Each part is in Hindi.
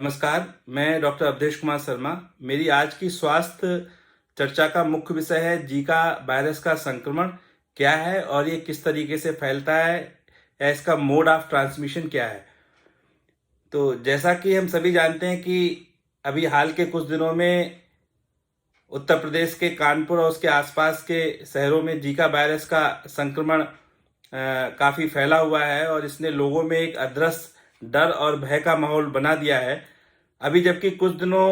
नमस्कार, मैं डॉक्टर अवधेश कुमार शर्मा। मेरी आज की स्वास्थ्य चर्चा का मुख्य विषय है जीका वायरस का संक्रमण क्या है और ये किस तरीके से फैलता है या इसका मोड ऑफ ट्रांसमिशन क्या है। तो जैसा कि हम सभी जानते हैं कि अभी हाल के कुछ दिनों में उत्तर प्रदेश के कानपुर और उसके आसपास के शहरों में जीका वायरस का संक्रमण काफ़ी फैला हुआ है और इसने लोगों में एक अदृश्य डर और भय का माहौल बना दिया है। अभी जबकि कुछ दिनों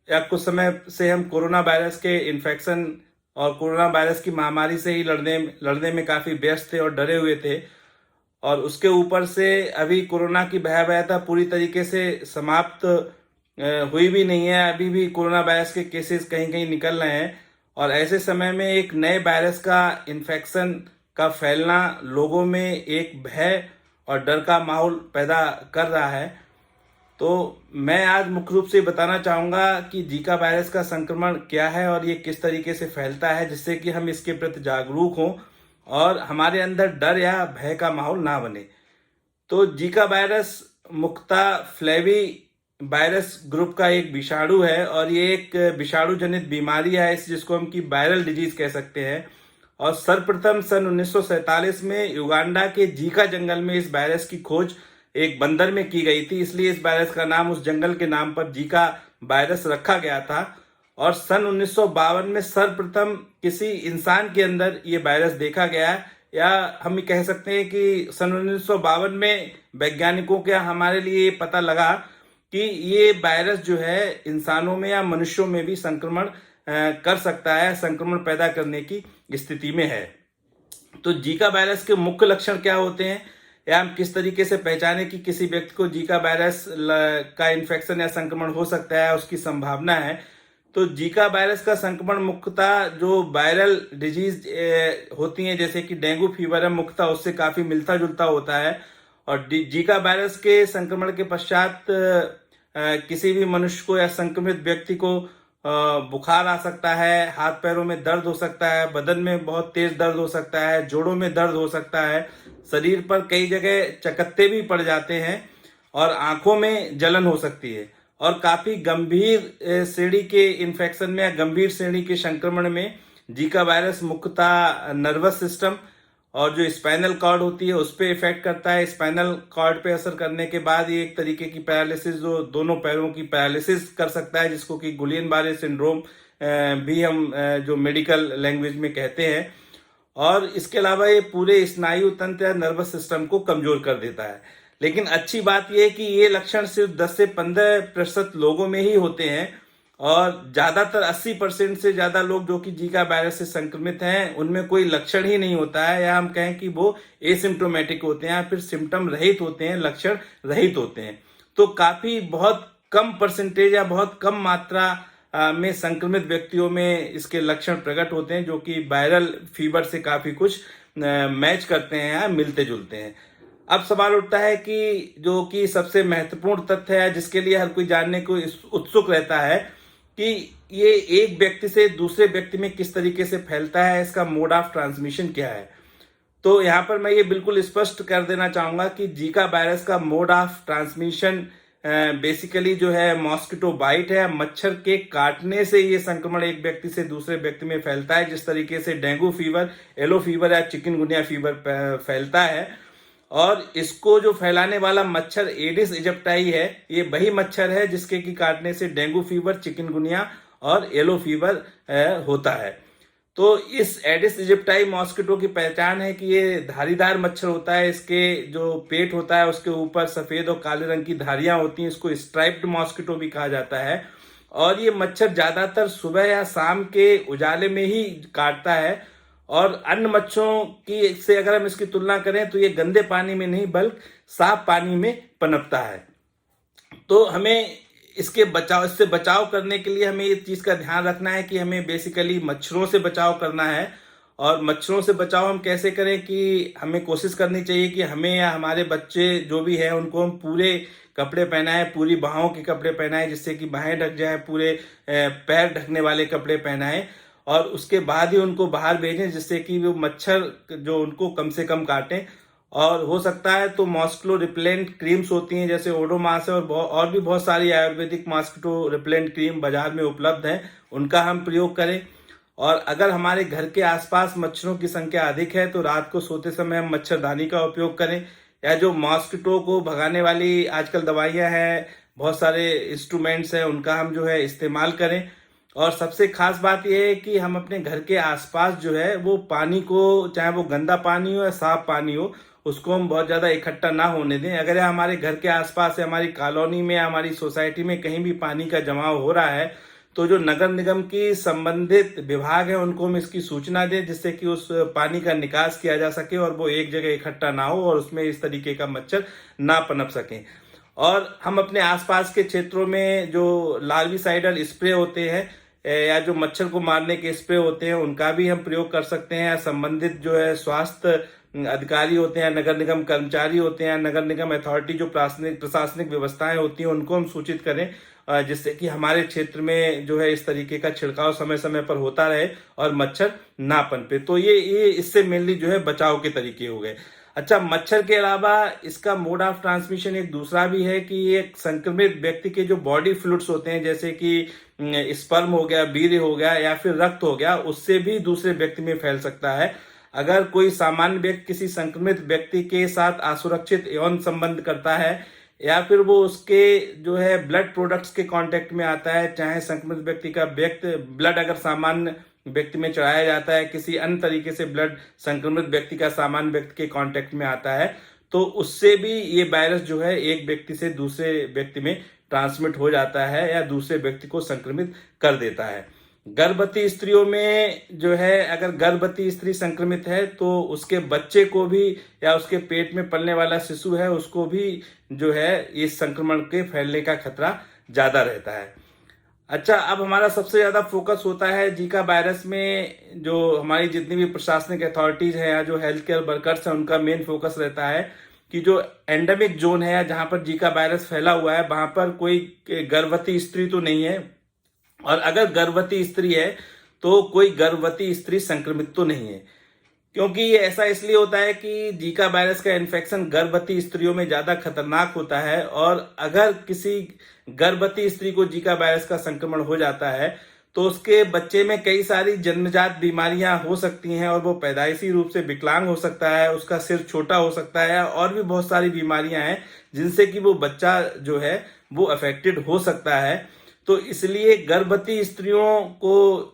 या कुछ समय से हम कोरोना वायरस के इन्फेक्शन और कोरोना वायरस की महामारी से ही लड़ने में काफ़ी व्यस्त थे और डरे हुए थे, और उसके ऊपर से अभी कोरोना की भयावहता पूरी तरीके से समाप्त हुई भी नहीं है। अभी भी कोरोना वायरस के केसेस कहीं कहीं निकल रहे हैं और ऐसे समय में एक नए वायरस का इन्फेक्शन का फैलना लोगों में एक भय और डर का माहौल पैदा कर रहा है। तो मैं आज मुख्य रूप से बताना चाहूँगा कि जीका वायरस का संक्रमण क्या है और ये किस तरीके से फैलता है, जिससे कि हम इसके प्रति जागरूक हों और हमारे अंदर डर या भय का माहौल ना बने। तो जीका वायरस मुख्यतः फ्लेवी वायरस ग्रुप का एक विषाणु है और ये एक विषाणु जनित बीमारी है, जिसको हम की वायरल डिजीज कह सकते हैं। और सर्वप्रथम सन 1947 में युगांडा के जीका जंगल में इस वायरस की खोज एक बंदर में की गई थी, इसलिए इस वायरस का नाम उस जंगल के नाम पर जीका वायरस रखा गया था। और सन 1952 में सर्वप्रथम किसी इंसान के अंदर ये वायरस देखा गया, या हम ये कह सकते हैं कि सन 1952 में वैज्ञानिकों के हमारे लिए ये पता लगा कि ये वायरस जो है इंसानों में या मनुष्यों में भी संक्रमण कर सकता है, संक्रमण पैदा करने की स्थिति में है। तो जीका वायरस के मुख्य लक्षण क्या होते हैं या हम किस तरीके से पहचाने कि किसी व्यक्ति को जीका वायरस का इन्फेक्शन या संक्रमण हो सकता है, उसकी संभावना है। तो जीका वायरस का संक्रमण मुख्यतः जो वायरल डिजीज होती हैं, जैसे कि डेंगू फीवर है, मुख्यतः उससे काफी मिलता जुलता होता है। और जीका वायरस के संक्रमण के पश्चात किसी भी मनुष्य को या संक्रमित व्यक्ति को बुखार आ सकता है, हाथ पैरों में दर्द हो सकता है, बदन में बहुत तेज दर्द हो सकता है, जोड़ों में दर्द हो सकता है, शरीर पर कई जगह चकत्ते भी पड़ जाते हैं और आंखों में जलन हो सकती है। और काफी गंभीर श्रेणी के इन्फेक्शन में या गंभीर श्रेणी के संक्रमण में जीका वायरस मुख्यतः नर्वस सिस्टम और जो स्पाइनल कॉर्ड होती है उस पे इफेक्ट करता है। स्पाइनल कॉर्ड पे असर करने के बाद ये एक तरीके की पैरालिसिस, जो दोनों पैरों की पैरालिसिस कर सकता है, जिसको कि गुलियन बारे सिंड्रोम भी हम जो मेडिकल लैंग्वेज में कहते हैं। और इसके अलावा ये पूरे स्नायु तंत्र या नर्वस सिस्टम को कमजोर कर देता है। लेकिन अच्छी बात यह है कि ये लक्षण सिर्फ 10 से 15% लोगों में ही होते हैं और ज्यादातर 80% से ज्यादा लोग जो कि जीका वायरस से संक्रमित हैं उनमें कोई लक्षण ही नहीं होता है, या हम कहें कि वो एसिम्प्टोमेटिक होते हैं या फिर सिम्टम रहित होते हैं, लक्षण रहित होते हैं। तो काफी बहुत कम परसेंटेज या बहुत कम मात्रा में संक्रमित व्यक्तियों में इसके लक्षण प्रकट होते हैं, जो कि वायरल फीवर से काफी कुछ मैच करते हैं या मिलते जुलते हैं। अब सवाल उठता है कि जो कि सबसे महत्वपूर्ण तथ्य है, जिसके लिए हर कोई जानने को उत्सुक रहता है कि ये एक व्यक्ति से दूसरे व्यक्ति में किस तरीके से फैलता है, इसका मोड ऑफ ट्रांसमिशन क्या है। तो यहाँ पर मैं ये बिल्कुल स्पष्ट कर देना चाहूंगा कि जीका वायरस का मोड ऑफ ट्रांसमिशन बेसिकली जो है मॉस्किटो बाइट है। मच्छर के काटने से ये संक्रमण एक व्यक्ति से दूसरे व्यक्ति में फैलता है, जिस तरीके से डेंगू फीवर, येलो फीवर या चिकनगुनिया फीवर फैलता है। और इसको जो फैलाने वाला मच्छर एडिस इजिप्टाई है, ये वही मच्छर है जिसके की काटने से डेंगू फीवर, चिकनगुनिया और येलो फीवर होता है। तो इस एडिस इजिप्टाई मॉस्किटो की पहचान है कि ये धारीदार मच्छर होता है। इसके जो पेट होता है उसके ऊपर सफेद और काले रंग की धारियां होती हैं, इसको स्ट्राइप्ड मॉस्किटो भी कहा जाता है। और ये मच्छर ज्यादातर सुबह या शाम के उजाले में ही काटता है और अन्य मच्छरों की से अगर हम इसकी तुलना करें तो ये गंदे पानी में नहीं बल्कि साफ पानी में पनपता है। तो हमें इससे बचाव करने के लिए हमें इस चीज का ध्यान रखना है कि हमें बेसिकली मच्छरों से बचाव करना है। और मच्छरों से बचाव हम कैसे करें कि हमें कोशिश करनी चाहिए कि हमें या हमारे बच्चे जो भी हैं उनको हम पूरे कपड़े पहनाएं, पूरी बाहों के कपड़े पहनाएं जिससे कि बाहें ढक जाए, पूरे पैर ढकने वाले कपड़े पहनाएं और उसके बाद ही उनको बाहर भेजें, जिससे कि वो मच्छर जो उनको कम से कम काटें। और हो सकता है तो मॉस्किटो रिपेलेंट क्रीम्स होती हैं जैसे ओडोमॉस है, और भी बहुत सारी आयुर्वेदिक मॉस्किटो रिपेलेंट क्रीम बाजार में उपलब्ध हैं, उनका हम प्रयोग करें। और अगर हमारे घर के आसपास मच्छरों की संख्या अधिक है तो रात को सोते समय हम मच्छरदानी का उपयोग करें, या जो मॉस्किटो को भगाने वाली आजकल दवाइयां हैं, बहुत सारे इंस्ट्रूमेंट्स हैं, उनका हम जो है इस्तेमाल करें। और सबसे खास बात यह है कि हम अपने घर के आसपास जो है वो पानी को, चाहे वो गंदा पानी हो या साफ पानी हो, उसको हम बहुत ज्यादा इकट्ठा ना होने दें। अगर हमारे घर के आसपास या हमारी कॉलोनी में या हमारी सोसाइटी में कहीं भी पानी का जमाव हो रहा है तो जो नगर निगम की संबंधित विभाग है उनको हम इसकी सूचना दें, जिससे कि उस पानी का निकास किया जा सके और वो एक जगह इकट्ठा ना हो और उसमें इस तरीके का मच्छर ना पनप सके। और हम अपने आसपास के क्षेत्रों में जो लार्विसाइडल स्प्रे होते हैं या जो मच्छर को मारने के स्प्रे होते हैं उनका भी हम प्रयोग कर सकते हैं। संबंधित जो है स्वास्थ्य अधिकारी होते हैं, नगर निगम कर्मचारी होते हैं, नगर निगम अथॉरिटी जो प्रशासनिक व्यवस्थाएं होती हैं उनको हम सूचित करें, जिससे कि हमारे क्षेत्र में जो है इस तरीके का छिड़काव समय समय पर होता रहे और मच्छर ना पनपे। तो ये इससे मेनली जो है बचाव के तरीके हो गए। अच्छा, मच्छर के अलावा इसका मोड ऑफ ट्रांसमिशन एक दूसरा भी है कि एक संक्रमित व्यक्ति के जो बॉडी फ्लूइड्स होते हैं जैसे कि स्पर्म हो गया, वीर्य हो गया या फिर रक्त हो गया, उससे भी दूसरे व्यक्ति में फैल सकता है। अगर कोई सामान्य व्यक्ति किसी संक्रमित व्यक्ति के साथ असुरक्षित यौन संबंध करता है या फिर वो उसके जो है ब्लड प्रोडक्ट्स के कांटेक्ट में आता है, चाहे संक्रमित व्यक्ति का ब्लड अगर सामान्य व्यक्ति में चढ़ाया जाता है, किसी अन्य तरीके से ब्लड संक्रमित व्यक्ति का सामान्य व्यक्ति के कांटेक्ट में आता है, तो उससे भी ये वायरस जो है एक व्यक्ति से दूसरे व्यक्ति में ट्रांसमिट हो जाता है या दूसरे व्यक्ति को संक्रमित कर देता है। गर्भवती स्त्रियों में जो है, अगर गर्भवती स्त्री संक्रमित है तो उसके बच्चे को भी या उसके पेट में पलने वाला शिशु है उसको भी जो है इस संक्रमण के फैलने का खतरा ज्यादा रहता है। अच्छा, अब हमारा सबसे ज्यादा फोकस होता है जीका वायरस में। जो हमारी जितनी भी प्रशासनिक अथॉरिटीज है या जो हेल्थ केयर वर्कर्स है उनका मेन फोकस रहता है कि जो एंडेमिक जोन है जहां पर जीका वायरस फैला हुआ है वहां पर कोई गर्भवती स्त्री तो नहीं है, और अगर गर्भवती स्त्री है तो कोई गर्भवती स्त्री संक्रमित तो नहीं है। क्योंकि ये ऐसा इसलिए होता है कि जीका वायरस का इन्फेक्शन गर्भवती स्त्रियों में ज्यादा खतरनाक होता है, और अगर किसी गर्भवती स्त्री को जीका वायरस का संक्रमण हो जाता है तो उसके बच्चे में कई सारी जन्मजात बीमारियां हो सकती हैं और वो पैदाइशी रूप से विकलांग हो सकता है, उसका सिर छोटा हो सकता है, और भी बहुत सारी बीमारियां हैं जिनसे कि वो बच्चा जो है वो अफेक्टेड हो सकता है। तो इसलिए गर्भवती स्त्रियों को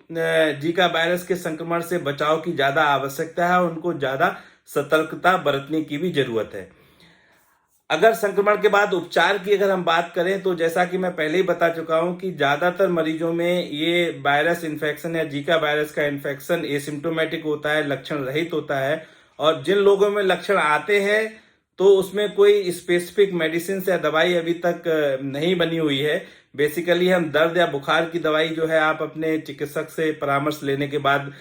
जीका वायरस के संक्रमण से बचाव की ज्यादा आवश्यकता है, उनको ज्यादा सतर्कता बरतने की भी जरूरत है। अगर संक्रमण के बाद उपचार की अगर हम बात करें तो जैसा कि मैं पहले ही बता चुका हूं कि ज्यादातर मरीजों में ये वायरस इन्फेक्शन या जीका वायरस का इन्फेक्शन एसिम्प्टोमेटिक होता है, लक्षण रहित होता है, और जिन लोगों में लक्षण आते हैं तो उसमें कोई स्पेसिफिक मेडिसिन या दवाई अभी तक नहीं बनी हुई है। बेसिकली हम दर्द या बुखार की दवाई जो है आप अपने चिकित्सक से परामर्श लेने के बाद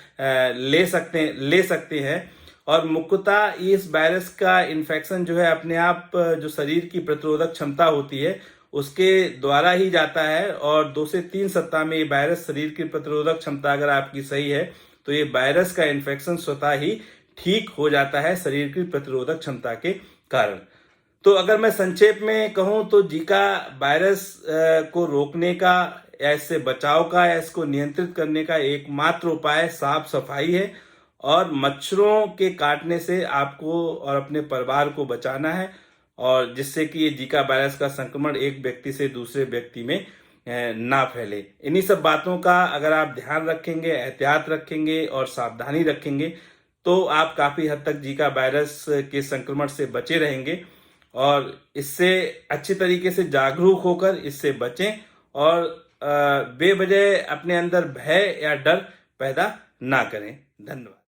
ले सकते हैं। और मुख्यतः इस वायरस का इन्फेक्शन जो है अपने आप जो शरीर की प्रतिरोधक क्षमता होती है उसके द्वारा ही जाता है, और 2 से 3 सप्ताह में ये वायरस, शरीर की प्रतिरोधक क्षमता अगर आपकी सही है तो ये वायरस का इन्फेक्शन स्वतः ही ठीक हो जाता है शरीर की प्रतिरोधक क्षमता के कारण। तो अगर मैं संक्षेप में कहूं तो जीका वायरस को रोकने का या इससे बचाव का या इसको नियंत्रित करने का एकमात्र उपाय साफ सफाई है, और मच्छरों के काटने से आपको और अपने परिवार को बचाना है, और जिससे कि ये जीका वायरस का संक्रमण एक व्यक्ति से दूसरे व्यक्ति में ना फैले। इन्हीं सब बातों का अगर आप ध्यान रखेंगे, एहतियात रखेंगे और सावधानी रखेंगे तो आप काफी हद तक जीका वायरस के संक्रमण से बचे रहेंगे, और इससे अच्छी तरीके से जागरूक होकर इससे बचें और बेवजह अपने अंदर भय या डर पैदा ना करें। धन्यवाद।